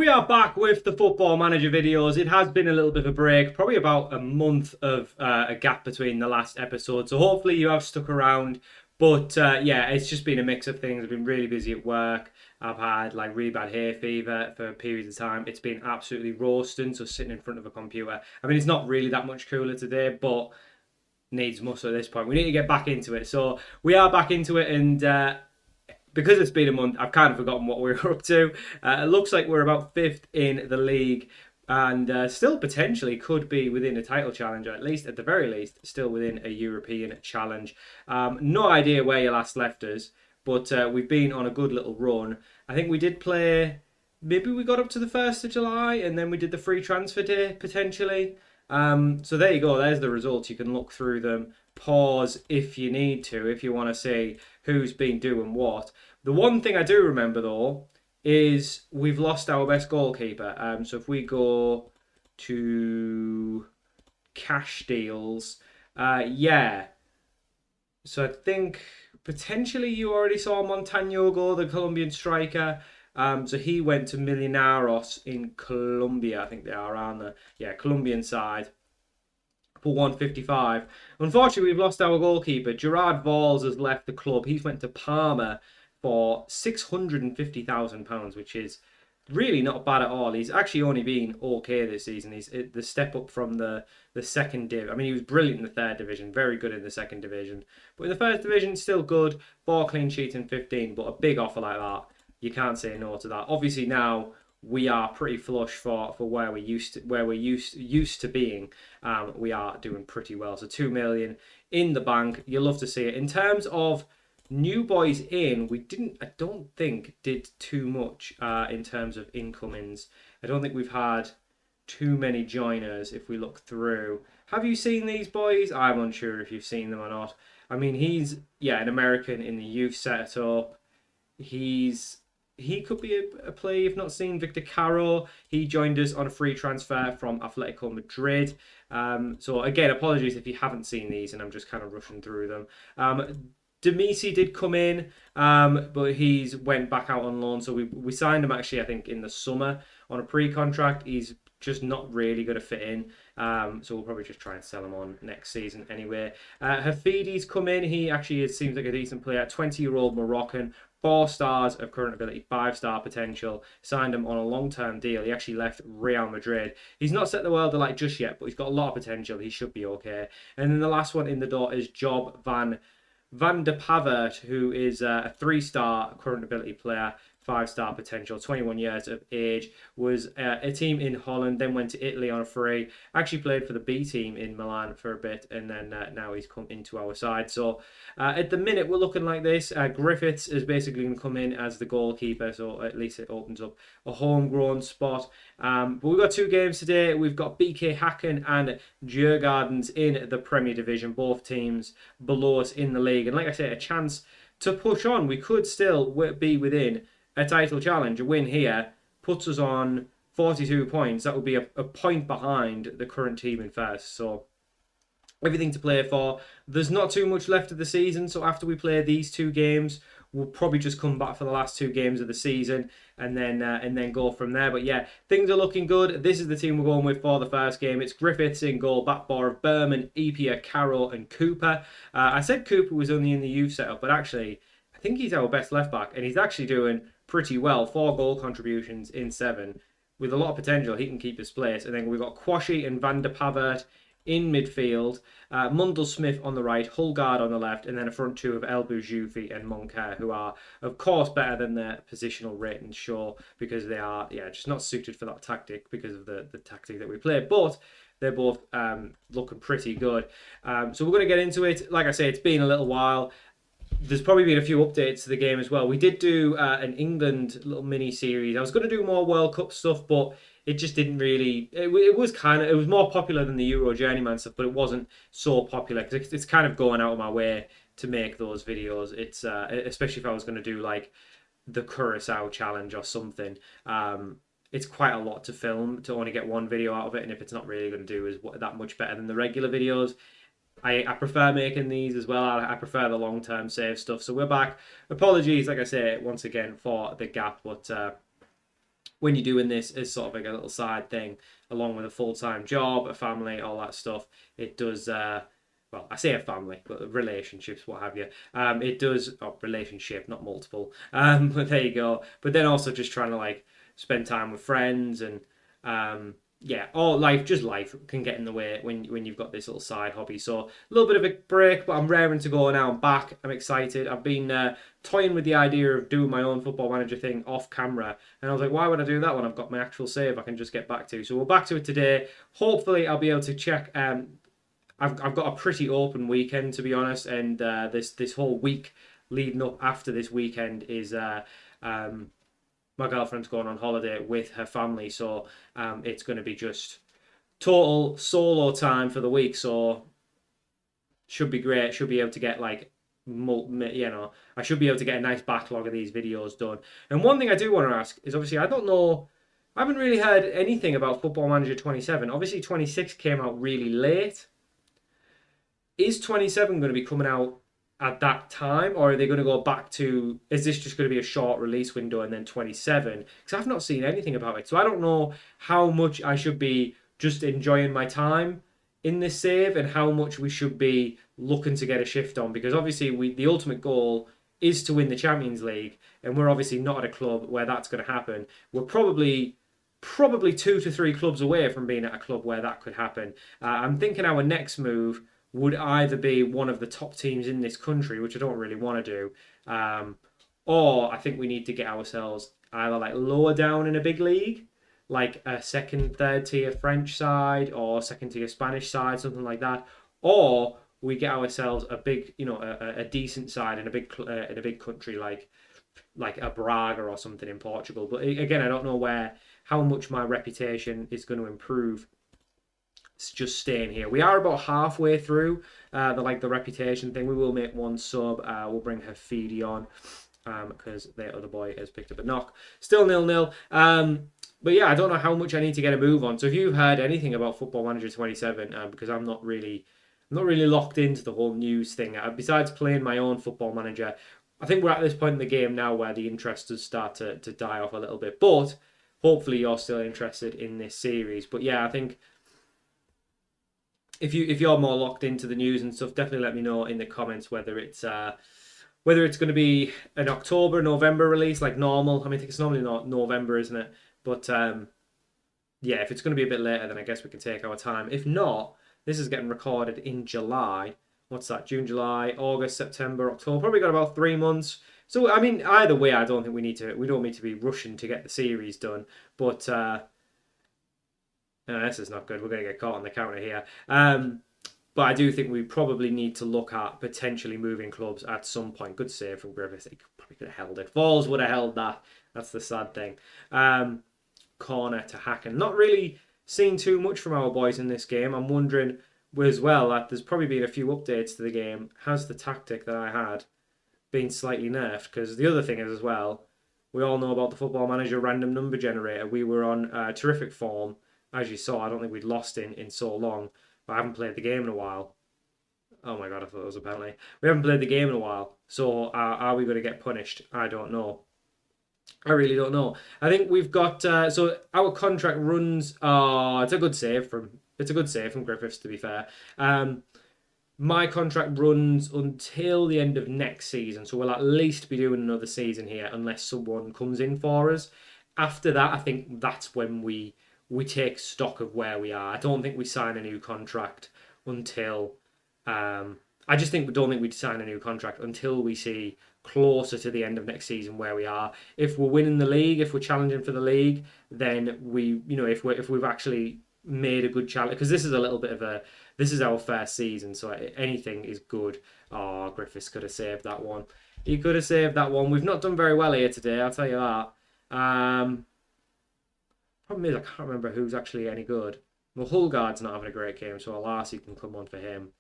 we are back with the Football Manager videos. It has been a little bit of a break, probably about a month of a gap between the last episode. So hopefully you have stuck around. But yeah, it's just been a mix of things. I've been really busy at work. I've had like really bad hay fever for periods of time. It's been absolutely roasting, so sitting in front of a computer. I mean, it's not really that much cooler today, but needs must at this point. We need to get back into it. So we are back into it, and because it's been a month, I've kind of forgotten what we're up to. It looks like we're about fifth in the league, and still potentially could be within a title challenge, or at least, at the very least, still within a European challenge. No idea where you last left us, but we've been on a good little run. I think we did play. Maybe we got up to the 1st of July, and then we did the free transfer day potentially. So there you go. There's the results. You can look through them. Pause if you need to, if you want to see who's been doing what. The one thing I do remember though is we've lost our best goalkeeper. So if we go to cash deals, yeah. So I think potentially you already saw Montano go, the Colombian striker. So he went to Millonarios in Colombia. I think they are around the Colombian side for 155. Unfortunately, we've lost our goalkeeper. Gerard Valls has left the club. He's went to Parma for £650,000, which is really not bad at all. He's actually only been okay this season. He's the step up from the second div. I mean, he was brilliant in the third division, very good in the second division. But in the first division, still good. 4 clean sheets in 15, but a big offer like that, you can't say no to that. Obviously now we are pretty flush for where we're used to being. We are doing pretty well. So 2 million in the bank. You'll love to see it. In terms of new boys in, I don't think did too much in terms of incomings. I don't think we've had too many joiners if we look through. Have you seen these boys? I'm unsure if you've seen them or not. I mean, he's an American in the youth setup. He could be a play you've not seen. Victor Caro, he joined us on a free transfer from Atletico Madrid. So again, apologies if you haven't seen these and I'm just kind of rushing through them. Demisi did come in, but he's went back out on loan. So we signed him actually, I think, in the summer on a pre-contract. He's just not really going to fit in. So we'll probably just try and sell him on next season anyway. Hafidi's come in. He actually seems like a decent player. 20-year-old Moroccan. 4 stars of current ability, 5-star potential. Signed him on a long-term deal. He actually left Real Madrid. He's not set the world alight just yet, but he's got a lot of potential. He should be okay. And then the last one in the door is Job Van der Pavert, who is a 3-star current ability player, 5-star potential, 21 years of age, was a team in Holland, then went to Italy on a free, actually played for the B team in Milan for a bit, and then now he's come into our side. So at the minute, we're looking like this. Griffiths is basically going to come in as the goalkeeper, so at least it opens up a homegrown spot. But we've got 2 games today. We've got BK Hacken and Djurgardens in the Premier Division, both teams below us in the league. And like I said, a chance to push on. We could still be within a title challenge. A win here puts us on 42 points. That would be a point behind the current team in first. So everything to play for. There's not too much left of the season. So after we play these 2 games, we'll probably just come back for the last 2 games of the season and then go from there. But yeah, things are looking good. This is the team we're going with for the first game. It's Griffiths in goal, back bar of Berman, Epia, Carroll and Cooper. I said Cooper was only in the youth setup, but actually I think he's our best left back and he's actually doing pretty well. 4 goal contributions in 7. With a lot of potential, he can keep his place. And then we've got Quashie and Van der Pavert in midfield. Mundell Smith on the right, Hulgaard on the left, and then a front 2 of El Boujoufi and Moncaire, who are, of course, better than their positional ratings show, because they are just not suited for that tactic because of the tactic that we play. But they're both looking pretty good. So we're going to get into it. Like I say, it's been a little while. There's probably been a few updates to the game as well. We did do an England little mini series. I was going to do more World Cup stuff, but it just didn't really. It was more popular than the Euro Journeyman stuff, but it wasn't so popular because it's kind of going out of my way to make those videos. It's especially if I was going to do like the Curacao challenge or something. It's quite a lot to film to only get one video out of it, and if it's not really going to do is that much better than the regular videos. I prefer making these as well. I prefer the long-term save stuff. So we're back. Apologies, like I say, once again for the gap, but when you're doing this as sort of like a little side thing, along with a full-time job, a family, all that stuff, it does. Well, I say a family, but relationships, what have you. It does, relationship, not multiple. But there you go. But then also just trying to like spend time with friends and yeah, or life can get in the way when you've got this little side hobby. So a little bit of a break, but I'm raring to go now. I'm back. I'm excited. I've been toying with the idea of doing my own Football Manager thing off camera, and I was like, why would I do that when I've got my actual save I can just get back to? So we're back to it today. Hopefully, I'll be able to check. I've got a pretty open weekend, to be honest, and this whole week leading up after this weekend is my girlfriend's going on holiday with her family, so it's going to be just total solo time for the week. So should be great. Should be able to get like, I should be able to get a nice backlog of these videos done. And one thing I do want to ask is, obviously, I don't know. I haven't really heard anything about Football Manager 27. Obviously, 26 came out really late. Is 27 going to be coming out at that time, or are they going to go back to, is this just going to be a short release window and then 27? Because I've not seen anything about it, so I don't know how much I should be just enjoying my time in this save and how much we should be looking to get a shift on, because obviously the ultimate goal is to win the Champions League, and we're obviously not at a club where that's going to happen. We're probably 2 to 3 clubs away from being at a club where that could happen. I'm thinking our next move would either be one of the top teams in this country, which I don't really want to do, or I think we need to get ourselves either like lower down in a big league, like a second, third tier French side or second tier Spanish side, something like that, or we get ourselves a big, a decent side in a big country like a Braga or something in Portugal. But again, I don't know how much my reputation is going to improve. It's just staying here. We are about halfway through the reputation thing. We will make one sub. We'll bring her Feedy on because the other boy has picked up a knock. Still 0-0. But yeah, I don't know how much I need to get a move on. So if you've heard anything about Football Manager 27, because I'm not really locked into the whole news thing. Besides playing my own Football Manager, I think we're at this point in the game now where the interest does start to die off a little bit. But hopefully you're still interested in this series. But yeah, I think if you're more locked into the news and stuff, definitely let me know in the comments whether it's going to be an October, November release like normal. I mean, I think it's normally not November, isn't it? But yeah, if it's going to be a bit later, then I guess we can take our time. If not, this is getting recorded in July. What's that? June, July, August, September, October. Probably got about 3 months. So I mean, either way, I don't think we don't need to be rushing to get the series done. But no, this is not good. We're going to get caught on the counter here. But I do think we probably need to look at potentially moving clubs at some point. Good save from Griffiths. He probably could have held it. Falls would have held that. That's the sad thing. Corner to Hacken. Not really seen too much from our boys in this game. I'm wondering as well that there's probably been a few updates to the game. Has the tactic that I had been slightly nerfed? Because the other thing is as well, we all know about the Football Manager random number generator. We were on terrific form. As you saw, I don't think we'd lost in so long. But I haven't played the game in a while. Oh my god, I thought it was a penalty. We haven't played the game in a while. So are we going to get punished? I don't know. I really don't know. I think we've got so our contract runs. It's a good save from Griffiths, to be fair. My contract runs until the end of next season, so we'll at least be doing another season here unless someone comes in for us. After that, I think that's when we take stock of where we are. I don't think we sign a new contract until I just don't think we'd sign a new contract until we see closer to the end of next season where we are. If we're winning the league, if we're challenging for the league, then if we've actually made a good challenge, because this is a little bit of this is our first season, so anything is good. Oh, Griffiths could have saved that one. He could have saved that one. We've not done very well here today, I'll tell you that. Problem is, I can't remember who's actually any good. Well, Hulgaard's not having a great game, so Alarsi can come on for him.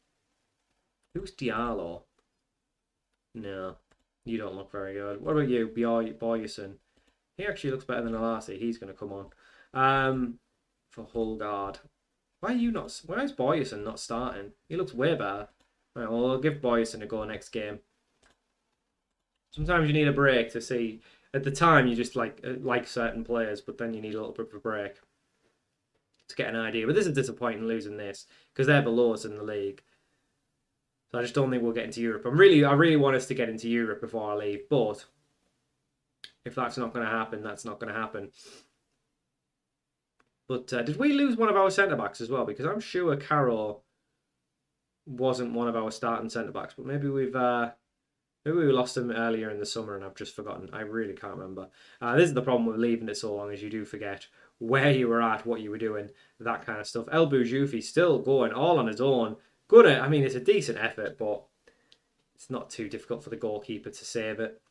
Who's Diallo? No, you don't look very good. What about you, Boyerson? He actually looks better than Alarsi. He's going to come on. For Hulgaard. Why is Boyerson not starting? He looks way better. Right, well, I'll give Boyerson a go next game. Sometimes you need a break to see. At the time, you just like certain players, but then you need a little bit of a break to get an idea. But this is disappointing losing this because they're below us in the league. So I just don't think we'll get into Europe. I really want us to get into Europe before I leave. But if that's not going to happen, that's not going to happen. But did we lose one of our centre backs as well? Because I'm sure Caro wasn't one of our starting centre backs, but maybe we lost him earlier in the summer and I've just forgotten. I really can't remember. This is the problem with leaving it so long, as you do forget where you were at, what you were doing, that kind of stuff. El Boujoufi still going all on his own. Good. I mean, it's a decent effort, but it's not too difficult for the goalkeeper to save it.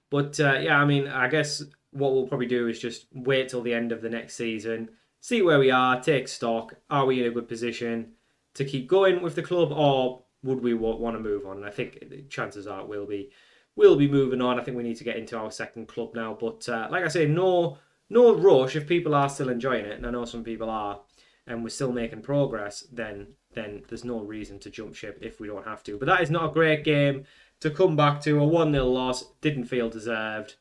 But yeah, I mean, I guess what we'll probably do is just wait till the end of the next season, see where we are, take stock. Are we in a good position to keep going with the club, or would we want to move on? And I think chances are we'll be moving on. I think we need to get into our second club now. But like I say, no rush. If people are still enjoying it, and I know some people are, and we're still making progress, then there's no reason to jump ship if we don't have to. But that is not a great game to come back to. A 1-0 loss. Didn't feel deserved.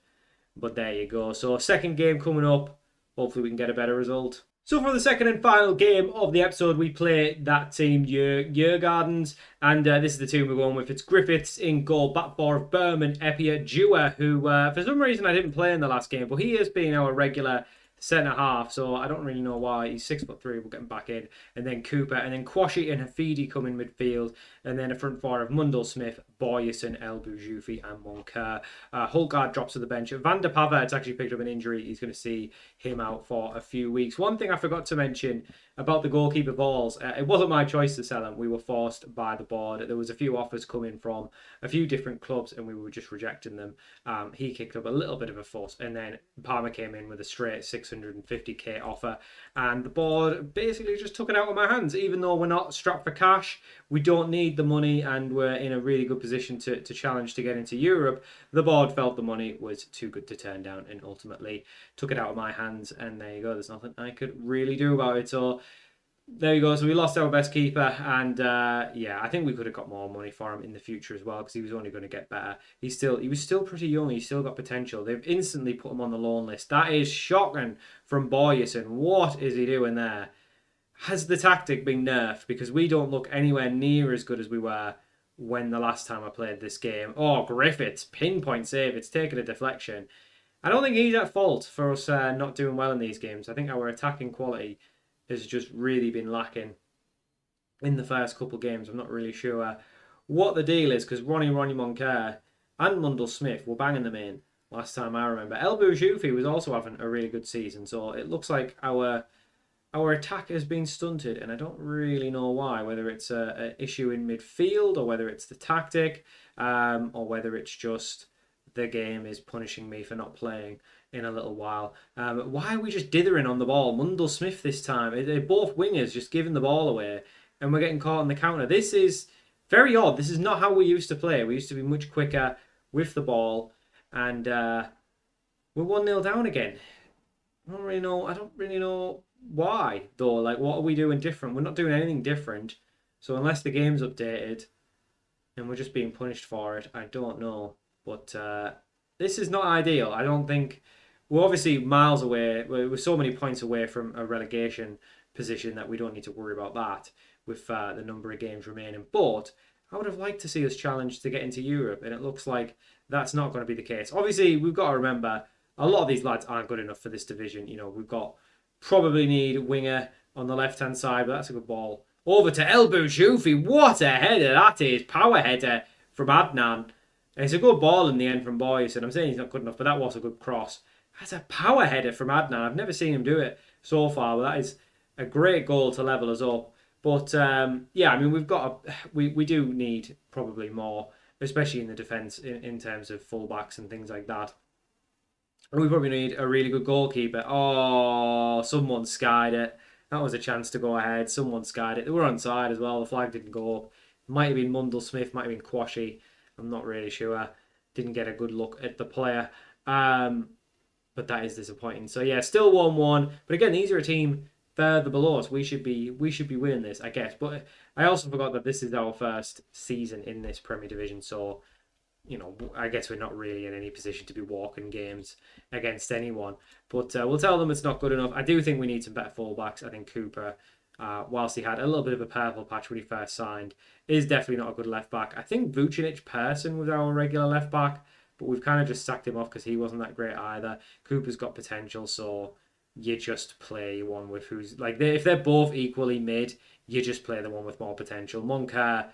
But there you go. So second game coming up. Hopefully we can get a better result. So for the second and final game of the episode, we play that team, Jurgardens, and this is the team we're going with. It's Griffiths in goal, back four of Berman, Eppier, Dewar, who for some reason I didn't play in the last game, but he has been our regular centre half, so I don't really know why. He's 6'3", we'll get him back in. And then Cooper, and then Quashie and Hafidi come in midfield, and then a front four of Mundell, Smith, Boyerson, El Boujoufi, and Moncur. Hulgaard drops to the bench. Van der Pavert's actually picked up an injury. He's going to see him out for a few weeks. One thing I forgot to mention about the goalkeeper balls, it wasn't my choice to sell him. We were forced by the board. There was a few offers coming from a few different clubs, and we were just rejecting them. He kicked up a little bit of a fuss, and then Palmer came in with a straight 650k offer, and the board basically just took it out of my hands. Even though we're not strapped for cash, we don't need the money, and we're in a really good position to challenge to get into Europe, the board felt the money was too good to turn down and ultimately took it out of my hands, and there you go. There's nothing I could really do about it. So there you go. So we lost our best keeper, and yeah, I think we could have got more money for him in the future as well, because he was only going to get better. He was still pretty young. He's still got potential. They've instantly put him on the loan list. That is shocking from Boyerson. What is he doing there? Has the tactic been nerfed? Because we don't look anywhere near as good as we were when the last time I played this game. Oh, Griffiths, pinpoint save. It's taken a deflection. I don't think he's at fault for us not doing well in these games. I think our attacking quality has just really been lacking in the first couple games. I'm not really sure what the deal is, because Ronnie Moncur and Mundell Smith were banging them in last time I remember. El Boujoufi was also having a really good season, so it looks like our attack has been stunted, and I don't really know why, whether it's an issue in midfield, or whether it's the tactic, or whether it's just the game is punishing me for not playing in a little while. Why are we just dithering on the ball? Mundell Smith this time. They're both wingers just giving the ball away, and we're getting caught on the counter. This is very odd. This is not how we used to play. We used to be much quicker with the ball, and we're 1-0 down again. I don't really know why, though. Like, what are we doing different? We're not doing anything different. So unless the game's updated and we're just being punished for it, I don't know. But this is not ideal. I don't think... We're obviously miles away. We're so many points away from a relegation position that we don't need to worry about that with the number of games remaining. But I would have liked to see us challenged to get into Europe, and it looks like that's not going to be the case. Obviously, we've got to remember, a lot of these lads aren't good enough for this division. You know, we've got... Probably need winger on the left-hand side, but that's a good ball. Over to El Boujoufi. What a header that is. Power header from Adnan. And it's a good ball in the end from Boyce. And I'm saying he's not good enough, but that was a good cross. That's a power header from Adnan. I've never seen him do it so far, but that is a great goal to level us up. But yeah, I mean, we do need probably more, especially in the defence in terms of fullbacks and things like that. We probably need a really good goalkeeper. Oh, someone skied it. That was a chance to go ahead. Someone skied it. They were onside as well. The flag didn't go up. Might have been Mundell Smith. Might have been Quashie. I'm not really sure. Didn't get a good look at the player. But that is disappointing. So yeah, still 1-1. But again, these are a team further below us. We should be winning this, I guess. But I also forgot that this is our first season in this Premier Division. So I guess we're not really in any position to be walking games against anyone. But we'll tell them it's not good enough. I do think we need some better fullbacks. I think Cooper, whilst he had a little bit of a purple patch when he first signed, is definitely not a good left back. I think Vucinic Persson was our regular left back, but we've kind of just sacked him off because he wasn't that great either. Cooper's got potential, so you just play one with who's like if they're both equally mid, you just play the one with more potential. Moncur,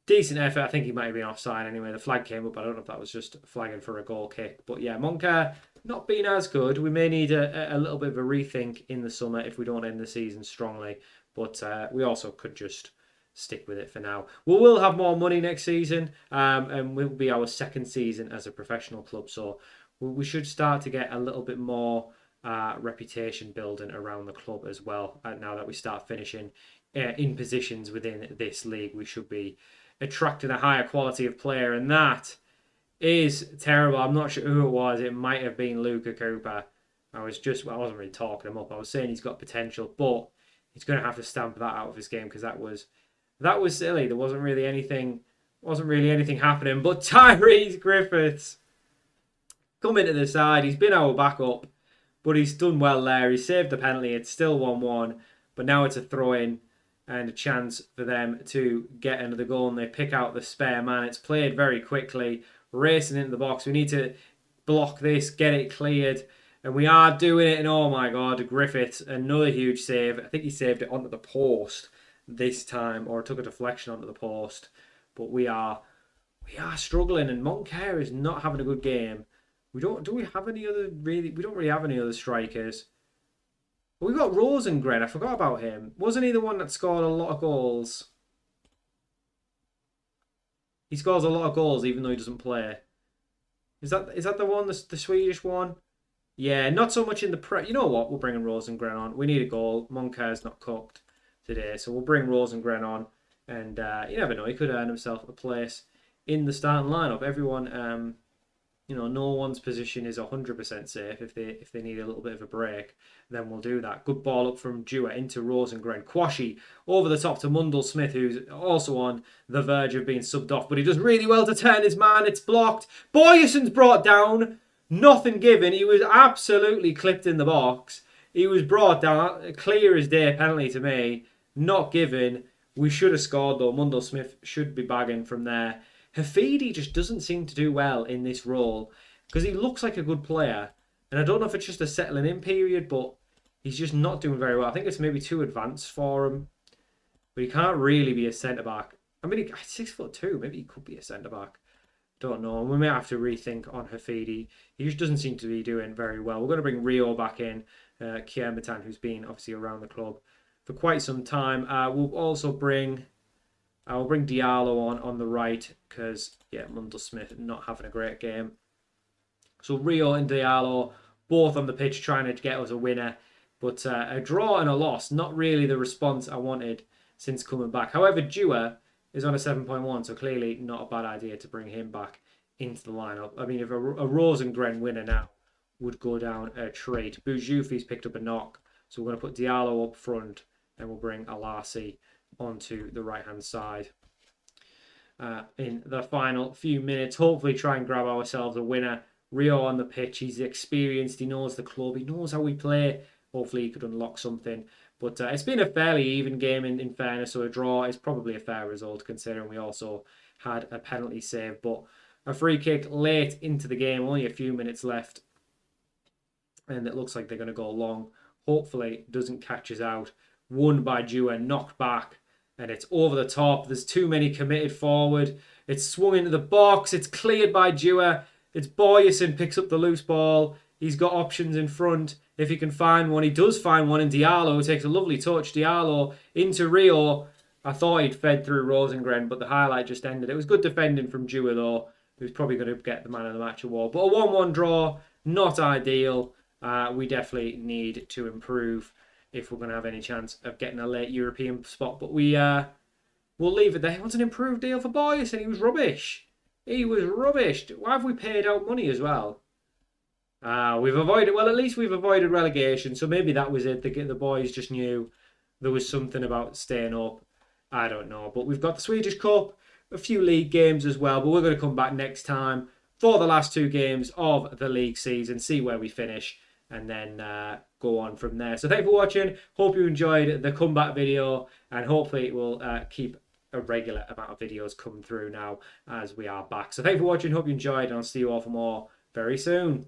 decent effort. I think he might have been offside anyway. The flag came up. I don't know if that was just flagging for a goal kick. But yeah, Moncur not been as good. We may need a little bit of a rethink in the summer if we don't end the season strongly. But we also could just stick with it for now. We will have more money next season, and will be our second season as a professional club. So we should start to get a little bit more reputation building around the club as well. Now that we start finishing in positions within this league, we should be attracting a higher quality of player, and that is terrible. I'm not sure who it was. It might have been Luca Cooper. I wasn't really talking him up. I was saying he's got potential, but he's going to have to stamp that out of his game because that was silly. There wasn't really anything happening. But Tyrese Griffiths coming to the side. He's been our backup, but he's done well there. He saved the penalty. It's still 1-1, but now it's a throw-in and a chance for them to get another goal, and they pick out the spare man. It's played very quickly, racing into the box. We need to block this, get it cleared, and we are doing it. And oh my God, Griffiths, another huge save. I think he saved it onto the post this time, or took a deflection onto the post. But we are struggling, and Moncur is not having a good game. We don't really have any other strikers. We've got Rosengren. I forgot about him. Wasn't he the one that scored a lot of goals? He scores a lot of goals even though he doesn't play. Is that the one, the Swedish one? Yeah, not so much in the prep. You know what? We're bringing Rosengren on. We need a goal. Moncur's not cooked today, so we'll bring Rosengren on. And you never know. He could earn himself a place in the starting lineup. Everyone, no one's position is 100% safe. If they need a little bit of a break, then we'll do that. Good ball up from Dewar into Rosengren. Quashie over the top to Mundell Smith, who's also on the verge of being subbed off, but he does really well to turn his man. It's blocked. Boyerson's brought down. Nothing given. He was absolutely clipped in the box. He was brought down. Clear as day penalty to me. Not given. We should have scored though. Mundell Smith should be bagging from there. Hafidi just doesn't seem to do well in this role because he looks like a good player. And I don't know if it's just a settling in period, but he's just not doing very well. I think it's maybe too advanced for him. But he can't really be a centre-back. I mean, he's 6'2". Maybe he could be a centre-back. Don't know. We may have to rethink on Hafidi. He just doesn't seem to be doing very well. We're going to bring Rio back in. Kiermatan, who's been obviously around the club for quite some time. We'll also bring... I'll bring Diallo on the right because, yeah, Mundell Smith not having a great game. So Rio and Diallo both on the pitch trying to get us a winner. But a draw and a loss, not really the response I wanted since coming back. However, Dewar is on a 7.1, so clearly not a bad idea to bring him back into the lineup. I mean, if a Rosengren winner now would go down a treat. Boujoufi's picked up a knock, so we're going to put Diallo up front and we'll bring Alassi onto the right-hand side in the final few minutes. Hopefully try and grab ourselves a winner. Rio on the pitch. He's experienced. He knows the club. He knows how we play. Hopefully he could unlock something. But it's been a fairly even game in fairness, so a draw is probably a fair result considering we also had a penalty save. But a free kick late into the game, only a few minutes left. And it looks like they're going to go long. Hopefully it doesn't catch us out. Won by Dewar, knocked back. And it's over the top. There's too many committed forward. It's swung into the box. It's cleared by Dewar. It's Boyerson picks up the loose ball. He's got options in front. If he can find one, he does find one. And Diallo takes a lovely touch. Diallo into Rio. I thought he'd fed through Rosengren, but the highlight just ended. It was good defending from Dewar, though. He was probably going to get the man of the match award. But a 1-1 draw, not ideal. We definitely need to improve if we're going to have any chance of getting a late European spot. But we'll leave it there. He wants an improved deal for Boyes, and he was rubbish. He was rubbish. Why have we paid out money as well? We've avoided... Well, at least we've avoided relegation, so maybe that was it. The boys just knew there was something about staying up. I don't know. But we've got the Swedish Cup. a few league games as well. But we're going to come back next time for the last 2 games of the league season, see where we finish, and then go on from there. So thank you for watching. Hope you enjoyed the comeback video, and hopefully it will keep a regular amount of videos coming through now as we are back. So thank you for watching. Hope you enjoyed, and I'll see you all for more very soon.